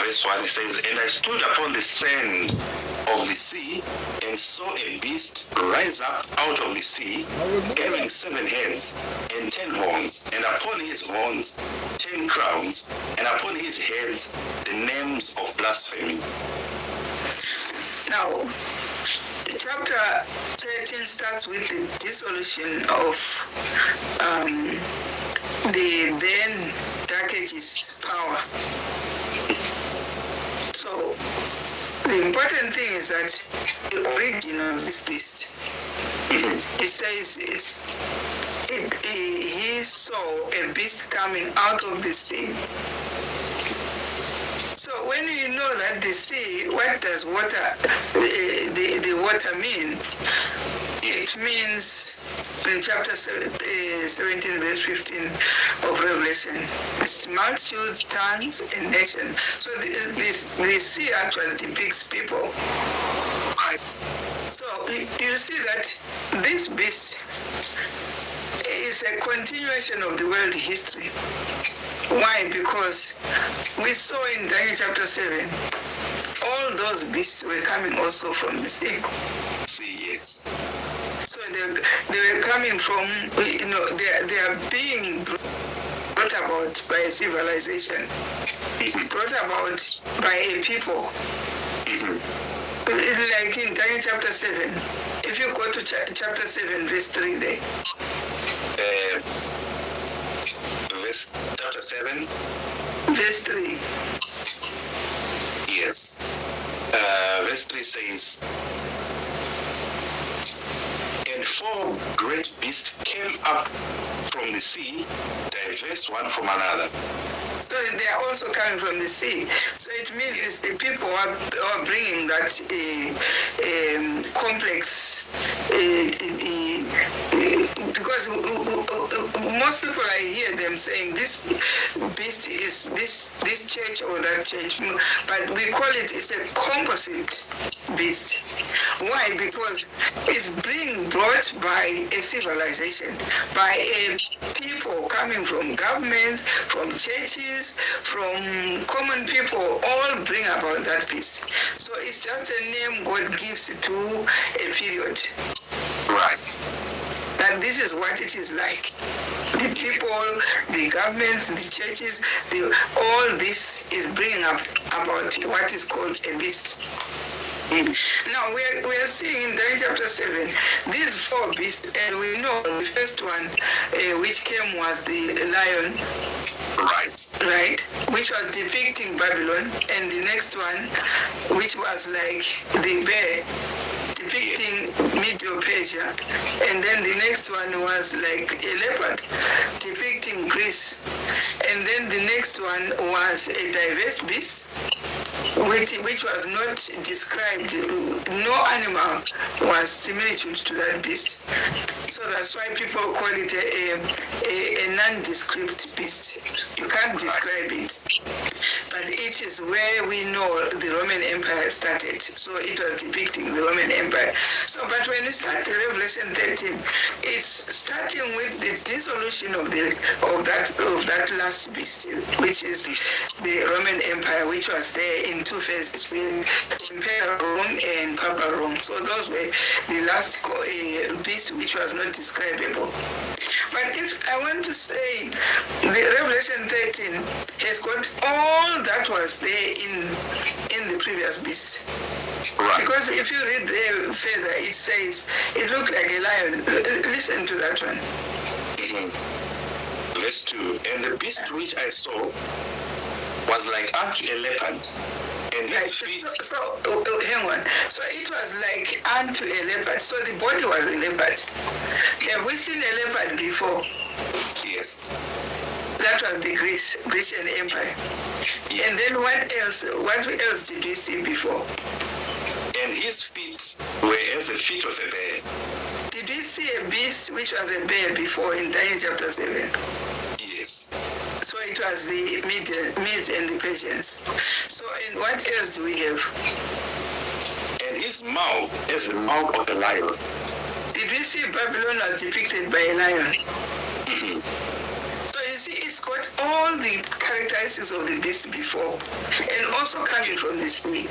verse 1, it says, "And I stood upon the sand of the sea, and saw a beast rise up out of the sea, having 7 heads and 10 horns, and upon his horns 10 crowns, and upon his heads the names of blasphemy." Now, chapter 13 starts with the dissolution of the then Dark Ages power. So, the important thing is that the origin of this beast, it says he saw a beast coming out of the sea. So when you know that the sea, what does water, the water mean? It means in chapter 17, verse 15 of Revelation, it's multitudes, tongues, and nations. So the sea actually depicts people. Right. So you see that this beast is a continuation of the world history. Why? Because we saw in Daniel chapter 7, all those beasts were coming also from the sea. See, yes. So they were coming from, they are being brought about by a civilization, brought about by a people. Like in Daniel chapter 7, if you go to chapter 7, verse 3 there. Chapter 7, verse 3. Yes. Verse 3 says, "And 4 great beasts came up from the sea, diverse one from another." So they are also coming from the sea. So it means it's the people who are bringing that complex, because most people, I hear them saying this beast is this church or that church, but we call it's a composite beast. Why? Because it's being brought by a civilization, by a people coming from governments, from churches, from common people, all bring about that peace. So it's just a name God gives to a period. Right. That this is what it is like. The people, the governments, the churches, all this is bringing up about what is called a beast. Now we are seeing in Daniel chapter 7 these 4 beasts, and we know the first one which came was the lion, right, which was depicting Babylon, and the next one which was like the bear, depicting Medo-Persia, and then the next one was like a leopard, depicting Greece, and then the next one was a diverse beast, which was not described. No animal was similitude to that beast. So that's why people call it a nondescript beast. You can't describe it. But it is where we know the Roman Empire started. So it was depicting the Roman Empire. So, but when you start Revelation 13, it's starting with the dissolution of that last beast, which is the Roman Empire, which was there in 2 phases, with Imperial Rome and Papal Rome. So those were the last beast which was not describable. But if I want to say the Revelation 13 has got all that was there in the previous beast. Right. Because if you read there further, it says it looked like a lion. Listen to that one. Verse 2, "And the beast which I saw was like unto a leopard, and his feet..." Hang on. So it was like unto a leopard. So the body was a leopard. Have we seen a leopard before? Yes. That was the Grecian Empire. Yes. And then what else did we see before? "And his feet were as the feet of a bear." Did we see a beast which was a bear before in Daniel chapter 7? Yes. So it was the Medes and the Persians. So and what else do we have? "And his mouth as the mouth of a lion." Did we see Babylon was depicted by a lion? So you see, it's got all the characteristics of the beast before. And also also coming from the sea.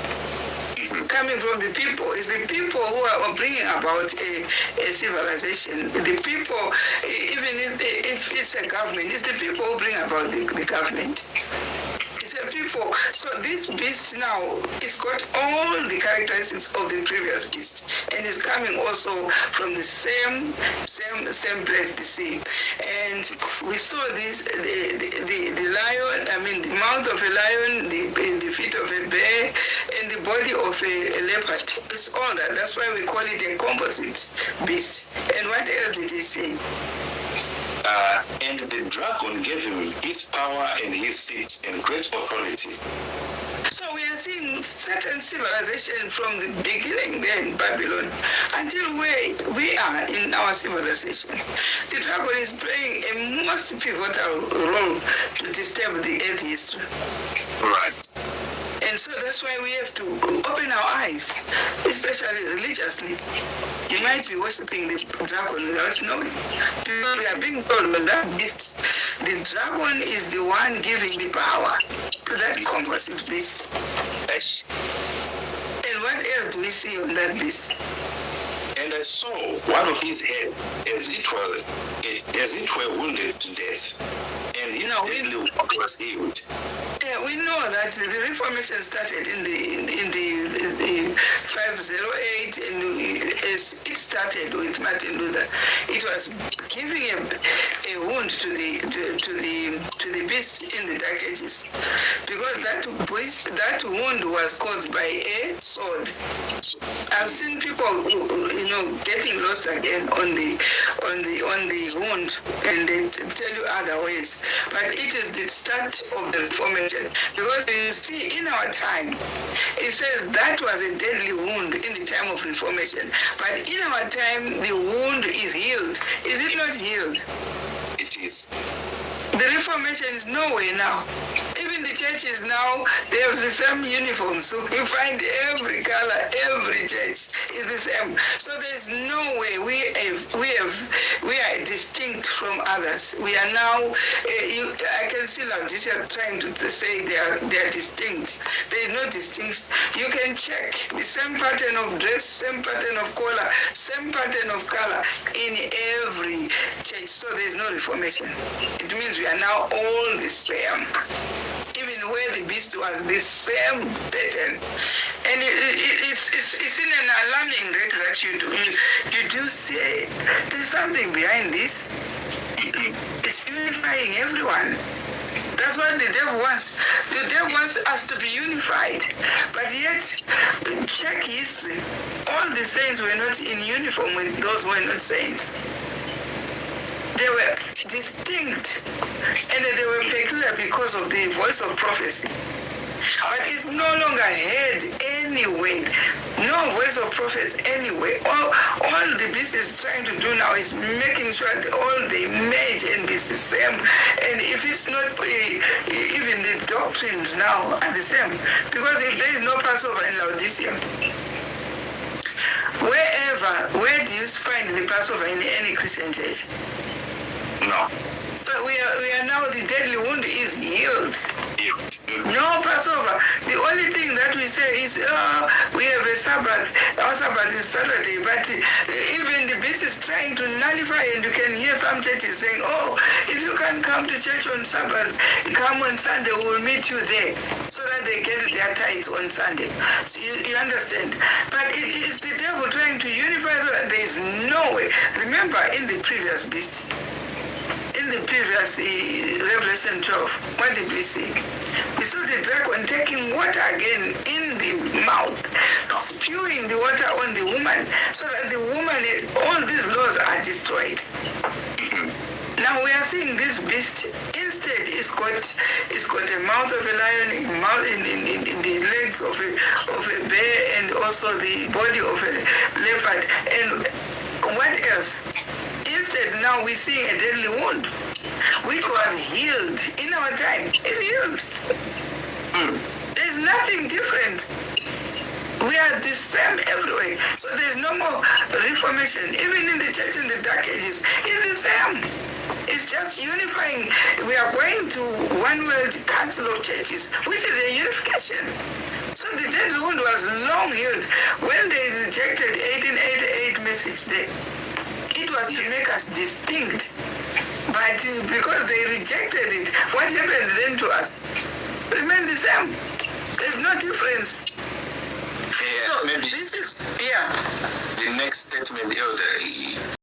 Coming from the people. It's the people who are bringing about a civilization. The people, even if it's a government, it's the people who bring about the government. It's the people. So this beast now, it's got all the characteristics of the previous beast, and it's coming also from the same place, the sea. And we saw this, the lion, I mean the mouth of a lion, the feet of a bear, and the body of a leopard. It's all that. That's why we call it a composite beast. And what else did he say? And the dragon gave him his power and his seat and great authority. So we are seeing certain civilization from the beginning there in Babylon until where we are in our civilization. The dragon is playing a most pivotal role to disturb the earth history. Right. And so that's why we have to open our eyes, especially religiously. You might be worshiping the dragon without knowing. Because we are being told that beast, the dragon is the one giving the power to that composite beast. Yes. And what else do we see on that beast? And I saw one of his head as it were wounded to death, and his deadly wound was healed. Yeah, we know that the Reformation started in the 508, and it started with Martin Luther. It was giving a wound to the beast in the Dark Ages, because that wound was caused by a sword. I've seen people, getting lost again on the wound, and they tell you other ways. But it is the start of the Reformation, because you see, in our time, it says that was a deadly wound in the time of Reformation. But in our time, the wound is healed. Is it not healed? It is. The Reformation is nowhere now. Even the churches now, they have the same uniforms. So you find every color, every church is the same. So there's no way we are distinct from others. We are now. I can see Laodicea trying to say they are distinct. There is no distinction. You can check the same pattern of dress, same pattern of collar, same pattern of color in every church. So there is no Reformation. It means we are now all the same. Even where the beast was the same pattern. And it's in an alarming rate that you do see there's something behind this. It's unifying everyone. That's what the devil wants. The devil wants us to be unified. But yet, check history. All the saints were not in uniform with those who were not saints. They were distinct, and they were peculiar because of the voice of prophecy. But it's no longer heard anyway. No voice of prophecy anyway. All the beast is trying to do now is making sure that all they merge and be the same. And if it's not, even the doctrines now are the same. Because if there is no Passover in Laodicea, where do you find the Passover in any Christian church? No. So we are now, the deadly wound is healed. No Passover. The only thing that we say is, we have a Sabbath. Our Sabbath is Saturday. But even the beast is trying to nullify, and you can hear some churches saying, if you can come to church on Sabbath, come on Sunday, we'll meet you there. So that they get their tithes on Sunday. So you understand. But it is the devil trying to unify so that there is no way. Remember, in the previous beast, in the previous Revelation 12, what did we see? We saw the dragon taking water again in the mouth, spewing the water on the woman, so that the woman, all these laws are destroyed. Now we are seeing this beast. Instead, it's got a mouth of a lion, in the legs of a bear, and also the body of a leopard. And what else? Instead, now we're seeing a deadly wound, which was healed in our time. It's healed. There's nothing different. We are the same everywhere. So there's no more reformation. Even in the church in the Dark Ages, it's the same. It's just unifying. We are going to one world council of churches, which is a unification. was long held. When they rejected 1888 message, it was to make us distinct. But because they rejected it, what happened then to us? Remained the same. There's no difference. Yeah, So maybe this is, the next statement, Elder.